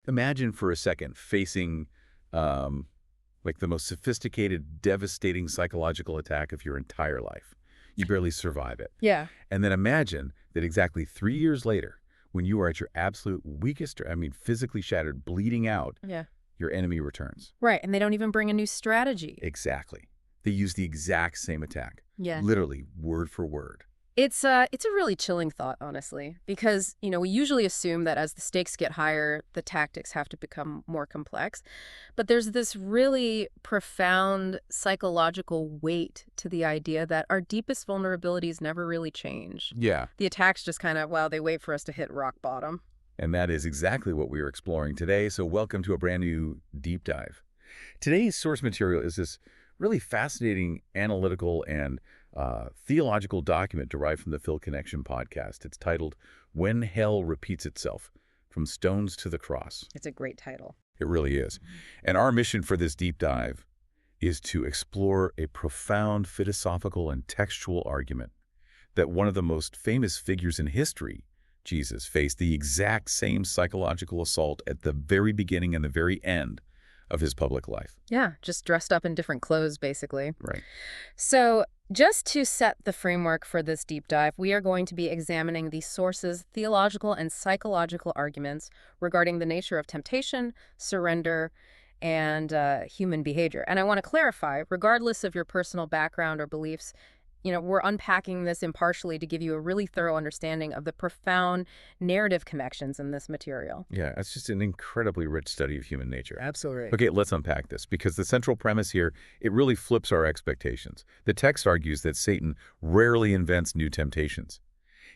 Imagine for a second facing like the most sophisticated, devastating psychological attack of your entire life. You barely survive it. Yeah. And then imagine that exactly 3 years later, when you are at your absolute weakest, physically shattered, bleeding out, Yeah. your enemy returns. Right, and they don't even bring a new strategy. Exactly. They use the exact same attack. Yeah. Literally, word for word. It's a really chilling thought, honestly, because, we usually assume that as the stakes get higher, the tactics have to become more complex. But there's this really profound psychological weight to the idea that our deepest vulnerabilities never really change. Yeah. The attacks just kind of, they wait for us to hit rock bottom. And that is exactly what we are exploring today, so welcome to a brand new deep dive. Today's source material is this really fascinating analytical and theological document derived from the Philconnexion Podcast. It's titled, When Hell Repeats Itself, From Stones to the Cross. It's a great title. It really is. And our mission for this deep dive is to explore a profound philosophical and textual argument that one of the most famous figures in history, Jesus, faced the exact same psychological assault at the very beginning and the very end of his public life. Yeah, just dressed up in different clothes, basically. Right. So just to set the framework for this deep dive, we are going to be examining the sources, theological and psychological arguments regarding the nature of temptation, surrender, and human behavior. And I want to clarify, regardless of your personal background or beliefs, we're unpacking this impartially to give you a really thorough understanding of the profound narrative connections in this material. Yeah, it's just an incredibly rich study of human nature. Absolutely. Okay, let's unpack this, because the central premise here, it really flips our expectations. The text argues that Satan rarely invents new temptations.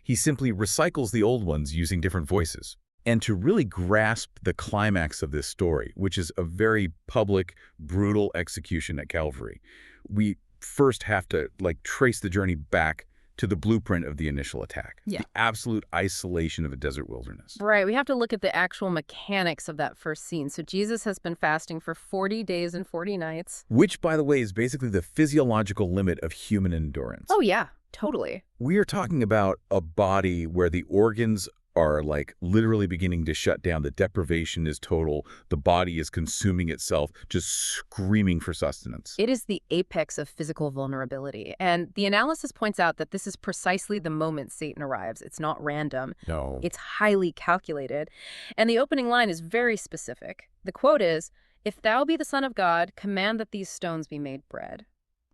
He simply recycles the old ones using different voices. And to really grasp the climax of this story, which is a very public, brutal execution at Calvary, we first have to trace the journey back to the blueprint of the initial attack. Yeah. The absolute isolation of a desert wilderness. Right. We have to look at the actual mechanics of that first scene. So Jesus has been fasting for 40 days and 40 nights. Which, by the way, is basically the physiological limit of human endurance. Oh, yeah, totally. We are talking about a body where the organs are literally beginning to shut down. The deprivation is total. The body is consuming itself, just screaming for sustenance. It is the apex of physical vulnerability. And the analysis points out that this is precisely the moment Satan arrives. It's not random. No. It's highly calculated. And the opening line is very specific. The quote is, "If thou be the Son of God, command that these stones be made bread."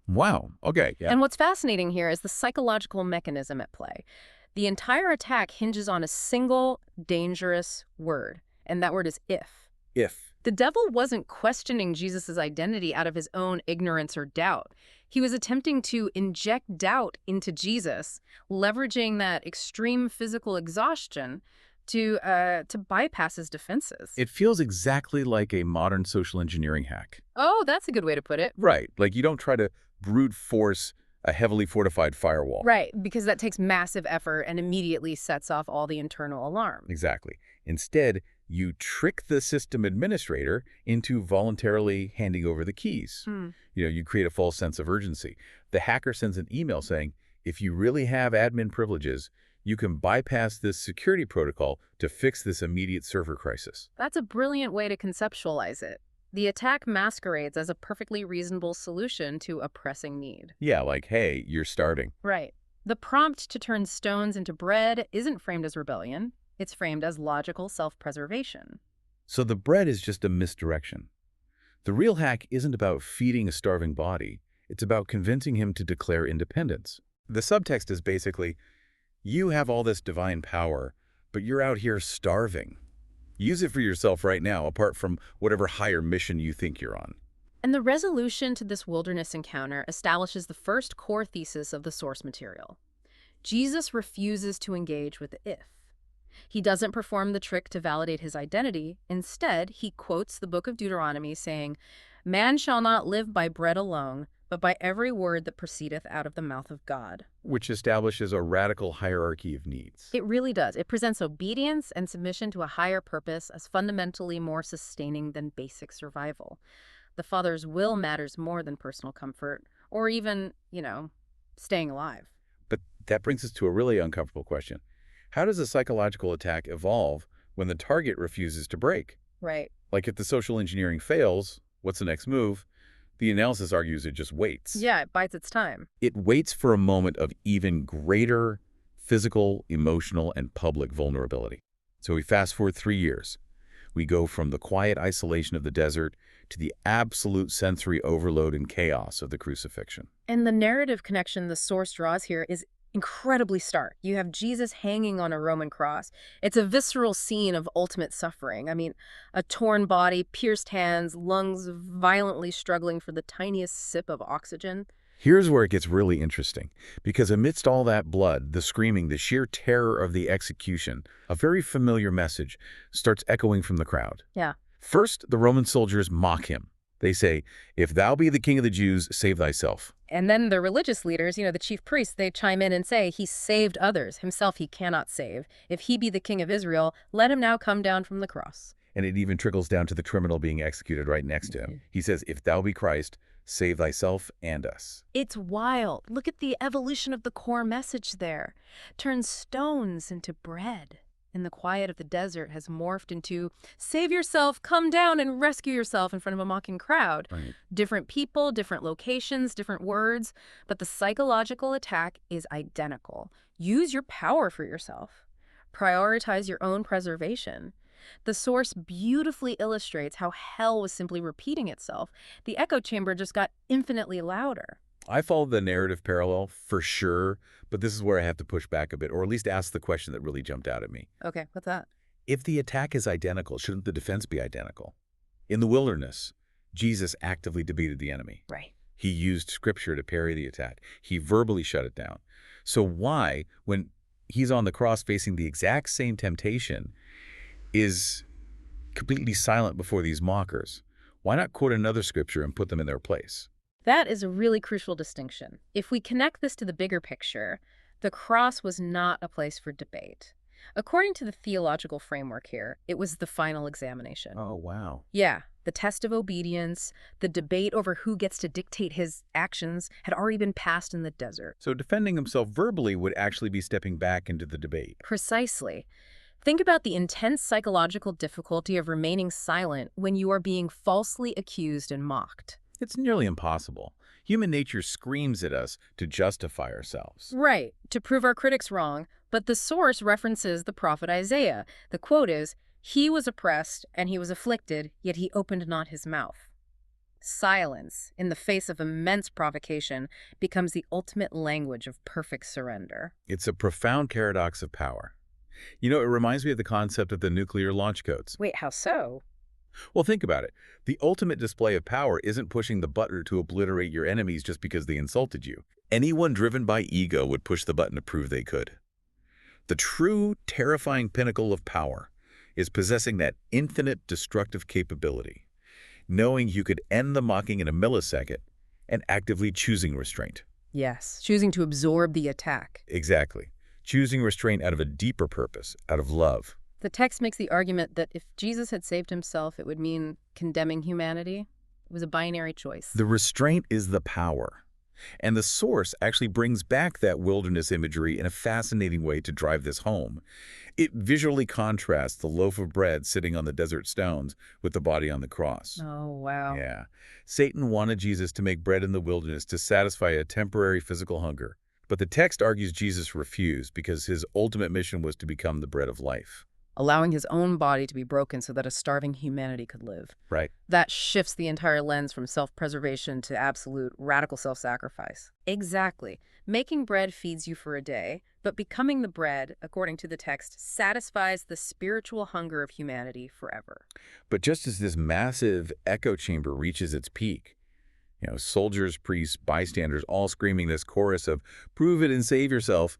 Wow. Okay. Yeah. And what's fascinating here is the psychological mechanism at play. The entire attack hinges on a single dangerous word, and that word is if. If. The devil wasn't questioning Jesus' identity out of his own ignorance or doubt. He was attempting to inject doubt into Jesus, leveraging that extreme physical exhaustion to bypass his defenses. It feels exactly like a modern social engineering hack. Oh, that's a good way to put it. Right. You don't try to brute force a heavily fortified firewall. Right, because that takes massive effort and immediately sets off all the internal alarm. Exactly. Instead, you trick the system administrator into voluntarily handing over the keys. You create a false sense of urgency. The hacker sends an email saying, if you really have admin privileges, you can bypass this security protocol to fix this immediate server crisis. That's a brilliant way to conceptualize it. The attack masquerades as a perfectly reasonable solution to a pressing need. Yeah, hey, you're starving. Right. The prompt to turn stones into bread isn't framed as rebellion. It's framed as logical self-preservation. So the bread is just a misdirection. The real hack isn't about feeding a starving body. It's about convincing him to declare independence. The subtext is basically, you have all this divine power, but you're out here starving. Use it for yourself right now, apart from whatever higher mission you think you're on. And the resolution to this wilderness encounter establishes the first core thesis of the source material. Jesus refuses to engage with the if. He doesn't perform the trick to validate his identity. Instead, he quotes the book of Deuteronomy saying, "Man shall not live by bread alone, but by every word that proceedeth out of the mouth of God." Which establishes a radical hierarchy of needs. It really does. It presents obedience and submission to a higher purpose as fundamentally more sustaining than basic survival. The Father's will matters more than personal comfort, or even, staying alive. But that brings us to a really uncomfortable question. How does a psychological attack evolve when the target refuses to break? Right. Like if the social engineering fails, what's the next move? The analysis argues it just waits. Yeah, it bides its time. It waits for a moment of even greater physical, emotional, and public vulnerability. So we fast forward 3 years. We go from the quiet isolation of the desert to the absolute sensory overload and chaos of the crucifixion. And the narrative connection the source draws here is incredibly stark. You have Jesus hanging on a Roman cross. It's a visceral scene of ultimate suffering. I mean, a torn body, pierced hands, lungs violently struggling for the tiniest sip of oxygen. Here's where it gets really interesting, because amidst all that blood, the screaming, the sheer terror of the execution, a very familiar message starts echoing from the crowd. Yeah. First, the Roman soldiers mock him. They say, "If thou be the king of the Jews, save thyself." And then the religious leaders, the chief priests, they chime in and say, he saved others. Himself he cannot save. If he be the king of Israel, let him now come down from the cross. And it even trickles down to the criminal being executed right next to him. He says, "If thou be Christ, save thyself and us." It's wild. Look at the evolution of the core message there. Turn stones into bread. In the quiet of the desert has morphed into, save yourself, come down and rescue yourself in front of a mocking crowd. Right. Different people, different locations, different words, but the psychological attack is identical. Use your power for yourself. Prioritize your own preservation. The source beautifully illustrates how hell was simply repeating itself. The echo chamber just got infinitely louder. I follow the narrative parallel for sure, but this is where I have to push back a bit, or at least ask the question that really jumped out at me. Okay, what's that? If the attack is identical, shouldn't the defense be identical? In the wilderness, Jesus actively debated the enemy. Right. He used scripture to parry the attack. He verbally shut it down. So why, when he's on the cross facing the exact same temptation, is completely silent before these mockers? Why not quote another scripture and put them in their place? That is a really crucial distinction. If we connect this to the bigger picture, the cross was not a place for debate. According to the theological framework here, it was the final examination. Oh, wow. Yeah, the test of obedience, the debate over who gets to dictate his actions had already been passed in the desert. So defending himself verbally would actually be stepping back into the debate. Precisely. Think about the intense psychological difficulty of remaining silent when you are being falsely accused and mocked. It's nearly impossible. Human nature screams at us to justify ourselves. Right, to prove our critics wrong, but the source references the prophet Isaiah. The quote is, "He was oppressed and he was afflicted, yet he opened not his mouth." Silence, in the face of immense provocation, becomes the ultimate language of perfect surrender. It's a profound paradox of power. You know, it reminds me of the concept of the nuclear launch codes. Wait, how so? Well, think about it. The ultimate display of power isn't pushing the button to obliterate your enemies just because they insulted you. Anyone driven by ego would push the button to prove they could. The true, terrifying pinnacle of power is possessing that infinite destructive capability, knowing you could end the mocking in a millisecond and actively choosing restraint. Yes, choosing to absorb the attack. Exactly. Choosing restraint out of a deeper purpose, out of love. The text makes the argument that if Jesus had saved himself, it would mean condemning humanity. It was a binary choice. The restraint is the power. And the source actually brings back that wilderness imagery in a fascinating way to drive this home. It visually contrasts the loaf of bread sitting on the desert stones with the body on the cross. Oh, wow. Yeah. Satan wanted Jesus to make bread in the wilderness to satisfy a temporary physical hunger. But the text argues Jesus refused because his ultimate mission was to become the bread of life. Allowing his own body to be broken so that a starving humanity could live. Right. That shifts the entire lens from self-preservation to absolute radical self-sacrifice. Exactly. Making bread feeds you for a day, but becoming the bread, according to the text, satisfies the spiritual hunger of humanity forever. But just as this massive echo chamber reaches its peak, soldiers, priests, bystanders, all screaming this chorus of, "Prove it and save yourself,"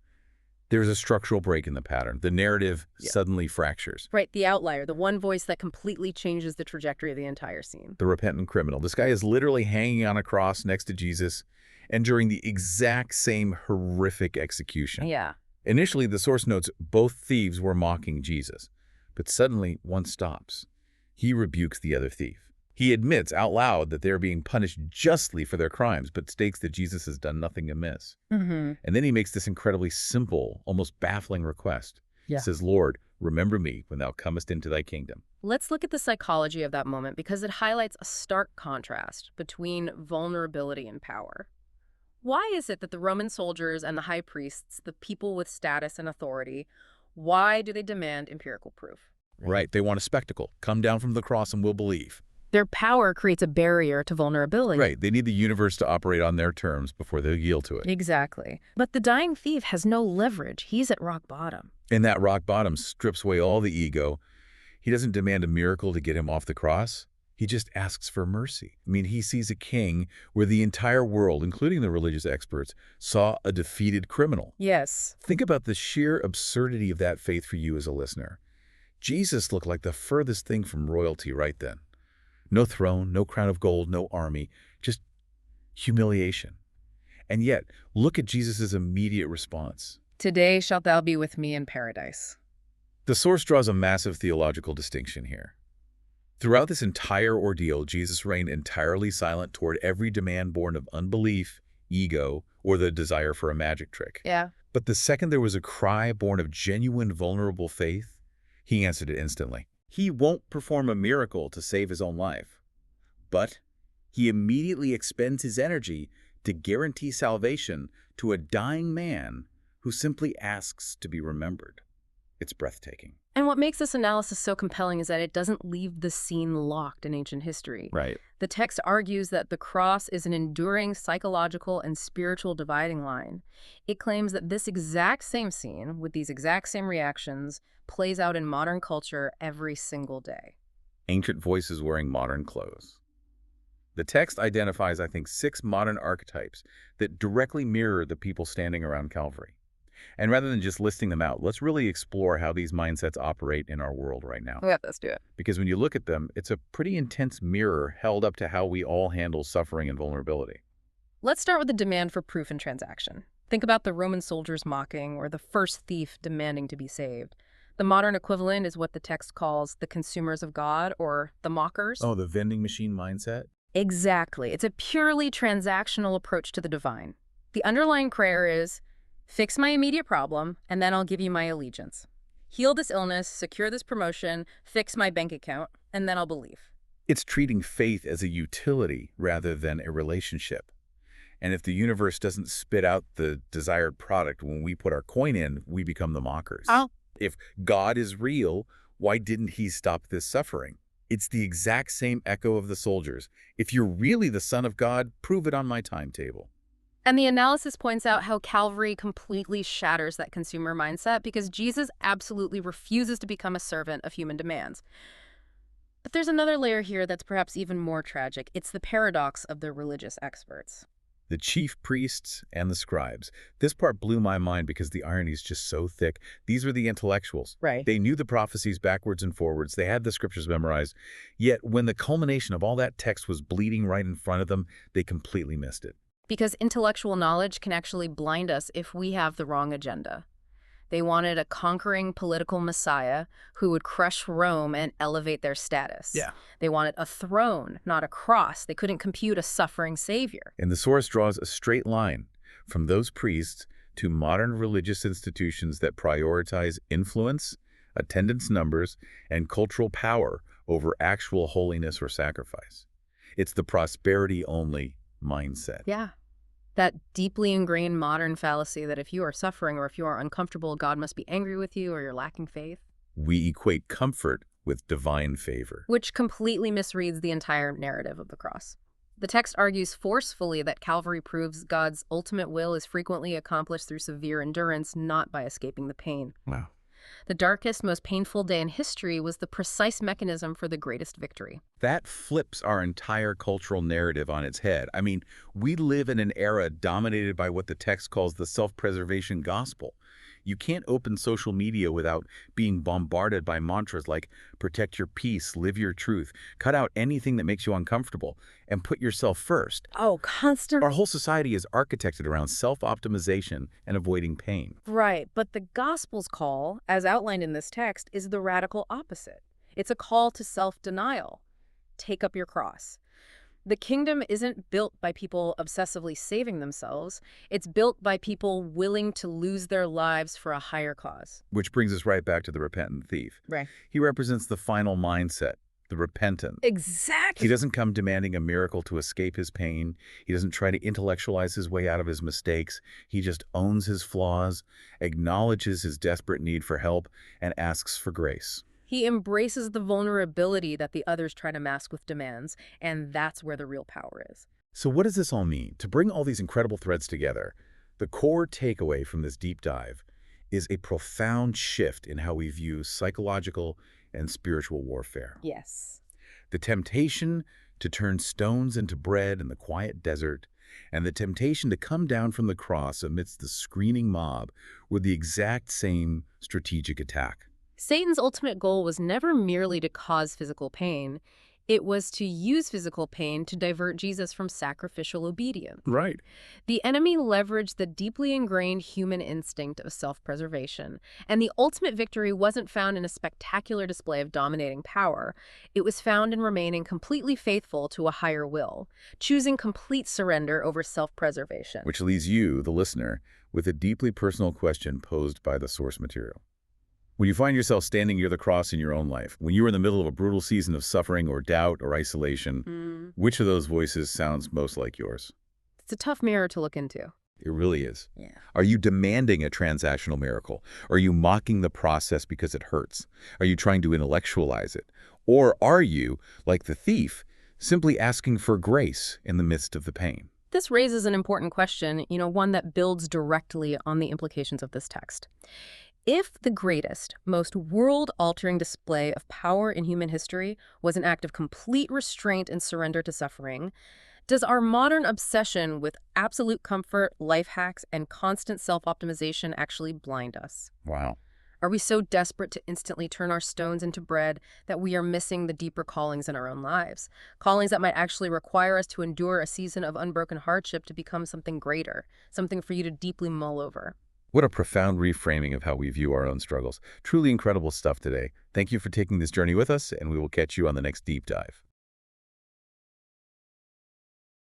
there's a structural break in the pattern. The narrative suddenly fractures. Right, the outlier, the one voice that completely changes the trajectory of the entire scene. The repentant criminal. This guy is literally hanging on a cross next to Jesus, enduring the exact same horrific execution. Yeah. Initially, the source notes both thieves were mocking Jesus, but suddenly one stops. He rebukes the other thief. He admits out loud that they're being punished justly for their crimes, but states that Jesus has done nothing amiss. Mm-hmm. And then he makes this incredibly simple, almost baffling request. Yeah. It says, Lord, remember me when thou comest into thy kingdom. Let's look at the psychology of that moment because it highlights a stark contrast between vulnerability and power. Why is it that the Roman soldiers and the high priests, the people with status and authority, why do they demand empirical proof? Right. They want a spectacle. Come down from the cross and we'll believe. Their power creates a barrier to vulnerability. Right. They need the universe to operate on their terms before they'll yield to it. Exactly. But the dying thief has no leverage. He's at rock bottom. And that rock bottom strips away all the ego. He doesn't demand a miracle to get him off the cross. He just asks for mercy. I mean, he sees a king where the entire world, including the religious experts, saw a defeated criminal. Yes. Think about the sheer absurdity of that faith for you as a listener. Jesus looked like the furthest thing from royalty right then. No throne, no crown of gold, no army, just humiliation. And yet, look at Jesus' immediate response. Today shalt thou be with me in paradise. The source draws a massive theological distinction here. Throughout this entire ordeal, Jesus reigned entirely silent toward every demand born of unbelief, ego, or the desire for a magic trick. Yeah. But the second there was a cry born of genuine vulnerable faith, he answered it instantly. He won't perform a miracle to save his own life, but he immediately expends his energy to guarantee salvation to a dying man who simply asks to be remembered. It's breathtaking. And what makes this analysis so compelling is that it doesn't leave the scene locked in ancient history. Right. The text argues that the cross is an enduring psychological and spiritual dividing line. It claims that this exact same scene, with these exact same reactions, plays out in modern culture every single day. Ancient voices wearing modern clothes. The text identifies, I think, 6 modern archetypes that directly mirror the people standing around Calvary. And rather than just listing them out, let's really explore how these mindsets operate in our world right now. Yeah, let's do it. Because when you look at them, it's a pretty intense mirror held up to how we all handle suffering and vulnerability. Let's start with the demand for proof and transaction. Think about the Roman soldiers mocking or the first thief demanding to be saved. The modern equivalent is what the text calls the consumers of God or the mockers. Oh, the vending machine mindset? Exactly. It's a purely transactional approach to the divine. The underlying prayer is, fix my immediate problem, and then I'll give you my allegiance. Heal this illness, secure this promotion, fix my bank account, and then I'll believe. It's treating faith as a utility rather than a relationship. And if the universe doesn't spit out the desired product when we put our coin in, we become the mockers. Oh. If God is real, why didn't he stop this suffering? It's the exact same echo of the soldiers. If you're really the Son of God, prove it on my timetable. And the analysis points out how Calvary completely shatters that consumer mindset because Jesus absolutely refuses to become a servant of human demands. But there's another layer here that's perhaps even more tragic. It's the paradox of the religious experts. The chief priests and the scribes. This part blew my mind because the irony is just so thick. These were the intellectuals. Right. They knew the prophecies backwards and forwards. They had the scriptures memorized. Yet when the culmination of all that text was bleeding right in front of them, they completely missed it. Because intellectual knowledge can actually blind us if we have the wrong agenda. They wanted a conquering political messiah who would crush Rome and elevate their status. Yeah. They wanted a throne, not a cross. They couldn't compute a suffering savior. And the source draws a straight line from those priests to modern religious institutions that prioritize influence, attendance numbers, and cultural power over actual holiness or sacrifice. It's the prosperity-only mindset. Yeah. That deeply ingrained modern fallacy that if you are suffering or if you are uncomfortable, God must be angry with you or you're lacking faith. We equate comfort with divine favor. Which completely misreads the entire narrative of the cross. The text argues forcefully that Calvary proves God's ultimate will is frequently accomplished through severe endurance, not by escaping the pain. Wow. The darkest, most painful day in history was the precise mechanism for the greatest victory. That flips our entire cultural narrative on its head. I mean, we live in an era dominated by what the text calls the self-preservation gospel. You can't open social media without being bombarded by mantras like protect your peace, live your truth, cut out anything that makes you uncomfortable, and put yourself first. Oh, constant. Our whole society is architected around self-optimization and avoiding pain. Right, but the gospel's call, as outlined in this text, is the radical opposite. It's a call to self-denial. Take up your cross. The kingdom isn't built by people obsessively saving themselves. It's built by people willing to lose their lives for a higher cause. Which brings us right back to the repentant thief. Right. He represents the final mindset, the repentant. Exactly. He doesn't come demanding a miracle to escape his pain. He doesn't try to intellectualize his way out of his mistakes. He just owns his flaws, acknowledges his desperate need for help, and asks for grace. He embraces the vulnerability that the others try to mask with demands, and that's where the real power is. So what does this all mean? To bring all these incredible threads together, the core takeaway from this deep dive is a profound shift in how we view psychological and spiritual warfare. Yes. The temptation to turn stones into bread in the quiet desert, and the temptation to come down from the cross amidst the screaming mob were the exact same strategic attack. Satan's ultimate goal was never merely to cause physical pain. It was to use physical pain to divert Jesus from sacrificial obedience. Right. The enemy leveraged the deeply ingrained human instinct of self-preservation, and the ultimate victory wasn't found in a spectacular display of dominating power. It was found in remaining completely faithful to a higher will, choosing complete surrender over self-preservation. Which leaves you, the listener, with a deeply personal question posed by the source material. When you find yourself standing near the cross in your own life, when you are in the middle of a brutal season of suffering or doubt or isolation, which of those voices sounds most like yours? It's a tough mirror to look into. It really is. Yeah. Are you demanding a transactional miracle? Are you mocking the process because it hurts? Are you trying to intellectualize it? Or are you, like the thief, simply asking for grace in the midst of the pain? This raises an important question, one that builds directly on the implications of this text. If the greatest, most world-altering display of power in human history was an act of complete restraint and surrender to suffering, does our modern obsession with absolute comfort, life hacks, and constant self-optimization actually blind us? Wow. Are we so desperate to instantly turn our stones into bread that we are missing the deeper callings in our own lives? Callings that might actually require us to endure a season of unbroken hardship to become something greater, something for you to deeply mull over. What a profound reframing of how we view our own struggles. Truly incredible stuff today. Thank you for taking this journey with us, and we will catch you on the next deep dive.